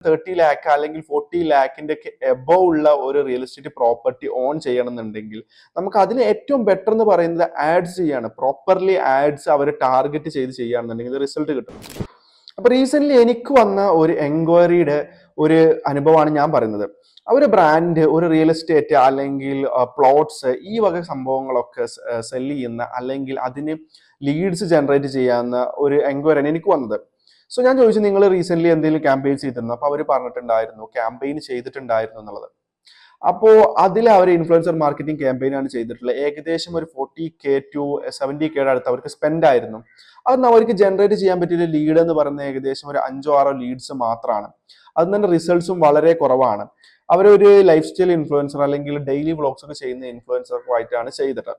30 ലാക്ക് അല്ലെങ്കിൽ 40 ലാക്കിന്റെ ഒക്കെ എബവ് ഉള്ള ഒരു റിയൽ എസ്റ്റേറ്റ് പ്രോപ്പർട്ടി ഓൺ ചെയ്യണമെന്നുണ്ടെങ്കിൽ നമുക്ക് അതിന് ഏറ്റവും ബെറ്റർ എന്ന് പറയുന്നത് ആഡ്സ് ചെയ്യാണ്. പ്രോപ്പർലി ആഡ്സ് അവർ ടാർഗറ്റ് ചെയ്ത് ചെയ്യുകയാണെന്നുണ്ടെങ്കിൽ റിസൾട്ട് കിട്ടും. അപ്പൊ റീസെന്റ് എനിക്ക് വന്ന ഒരു എൻക്വയറിയുടെ ഒരു അനുഭവമാണ് ഞാൻ പറയുന്നത്. ഒരു ബ്രാൻഡ്, ഒരു റിയൽ എസ്റ്റേറ്റ് അല്ലെങ്കിൽ പ്ലോട്ട്സ്, ഈ വക സംഭവങ്ങളൊക്കെ സെല് ചെയ്യുന്ന അല്ലെങ്കിൽ അതിന് ലീഡ്സ് ജനറേറ്റ് ചെയ്യാവുന്ന ഒരു എൻക്വയറിയാണ് എനിക്ക് വന്നത്. സോ ഞാൻ ചോദിച്ചു, നിങ്ങൾ റീസെന്റ് എന്തെങ്കിലും ക്യാമ്പയിൻ ചെയ്തിരുന്നു? അപ്പൊ അവർ പറഞ്ഞിട്ടുണ്ടായിരുന്നു ക്യാമ്പയിൻ ചെയ്തിട്ടുണ്ടായിരുന്നു എന്നുള്ളത്. അപ്പോൾ അതിൽ അവർ ഇൻഫ്ലുവൻസർ മാർക്കറ്റിംഗ് ക്യാമ്പയിനാണ് ചെയ്തിട്ടുള്ളത്. ഏകദേശം ഒരു 40K to 70K അടുത്ത് അവർക്ക് സ്പെൻഡ് ആയിരുന്നു. അതൊന്നും അവർക്ക് ജനറേറ്റ് ചെയ്യാൻ പറ്റിയ ലീഡ് എന്ന് പറയുന്നത് ഏകദേശം ഒരു 5-6 ലീഡ്സ് മാത്രമാണ്. അതിൽ തന്നെ റിസൾട്ട്സും വളരെ കുറവാണ്. അവരൊരു ലൈഫ് സ്റ്റൈൽ ഇൻഫ്ലുവൻസർ അല്ലെങ്കിൽ ഡെയിലി വ്ളോഗ്സ് ഒക്കെ ചെയ്യുന്ന ഇൻഫ്ലുവൻസറുമായിട്ടാണ് ചെയ്തിട്ട്.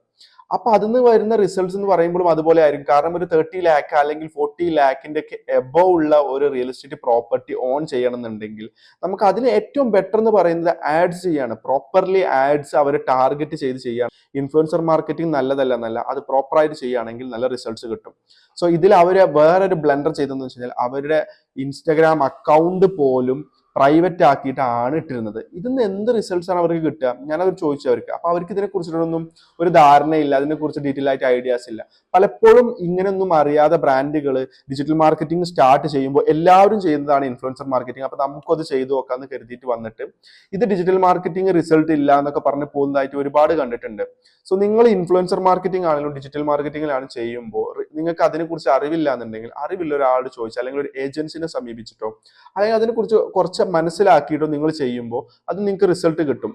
അപ്പൊ അതിൽ വരുന്ന റിസൾട്ട്സ് എന്ന് പറയുമ്പോഴും അതുപോലെ ആയിരിക്കും. കാരണം ഒരു 30 ലാക്ക് അല്ലെങ്കിൽ 40 ലാക്കിന്റെ ഒക്കെ എബവ് ഉള്ള ഒരു റിയൽ എസ്റ്റേറ്റ് പ്രോപ്പർട്ടി ഓൺ ചെയ്യണമെന്നുണ്ടെങ്കിൽ നമുക്ക് അതിന് ഏറ്റവും ബെറ്റർ എന്ന് പറയുന്നത് ആഡ്സ് ചെയ്യാണ്. പ്രോപ്പർലി ആഡ്സ് അവർ ടാർഗറ്റ് ചെയ്ത് ചെയ്യാണ്. ഇൻഫ്ലുവൻസർ മാർക്കറ്റിംഗ് നല്ലതല്ല, അത് പ്രോപ്പറായിട്ട് ചെയ്യുകയാണെങ്കിൽ നല്ല റിസൾട്ട്സ് കിട്ടും. സോ ഇതിൽ അവർ വേറൊരു ബ്ലണ്ടർ ചെയ്തതെന്ന് വെച്ച് കഴിഞ്ഞാൽ അവരുടെ ഇൻസ്റ്റഗ്രാം അക്കൗണ്ട് പോലും പ്രൈവറ്റ് ആക്കിയിട്ടാണ് ഇട്ടിരുന്നത്. ഇതിന്ന് എന്ത് റിസൾട്ട്സ് ആണ് അവർക്ക് കിട്ടുക? ഞാനത് ചോദിച്ചു അവർക്ക്. അപ്പൊ അവർക്ക് ഇതിനെ കുറിച്ചിട്ടൊന്നും ഒരു ധാരണയില്ല, അതിനെക്കുറിച്ച് ഡീറ്റെയിൽ ആയിട്ട് ഐഡിയാസ് ഇല്ല. പലപ്പോഴും ഇങ്ങനെയൊന്നും അറിയാതെ ബ്രാൻഡുകൾ ഡിജിറ്റൽ മാർക്കറ്റിംഗ് സ്റ്റാർട്ട് ചെയ്യുമ്പോൾ എല്ലാവരും ചെയ്യുന്നതാണ് ഇൻഫ്ലുവൻസർ മാർക്കറ്റിംഗ്. അപ്പൊ നമുക്കത് ചെയ്തു നോക്കാന്ന് കരുതിയിട്ട് വന്നിട്ട് ഇത് ഡിജിറ്റൽ മാർക്കറ്റിംഗ് റിസൾട്ട് ഇല്ല എന്നൊക്കെ പറഞ്ഞ് പോകുന്നതായിട്ട് ഒരുപാട് കണ്ടിട്ടുണ്ട്. സോ നിങ്ങൾ ഇൻഫ്ലുവൻസർ മാർക്കറ്റിംഗ് ആണെങ്കിലും ഡിജിറ്റൽ മാർക്കറ്റിംഗിലാണ് ചെയ്യുമ്പോൾ നിങ്ങൾക്ക് അതിനെക്കുറിച്ച് അറിവില്ല എന്നുണ്ടെങ്കിൽ, അറിവില്ല ഒരാളോട് ചോദിച്ചു അല്ലെങ്കിൽ ഒരു ഏജൻസിനെ സമീപിച്ചിട്ടോ അല്ലെങ്കിൽ അതിനെക്കുറിച്ച് കുറച്ച് മനസ്സിലാക്കിയിട്ടോ നിങ്ങൾ ചെയ്യുമ്പോൾ അത് നിങ്ങൾക്ക് റിസൾട്ട് കിട്ടും.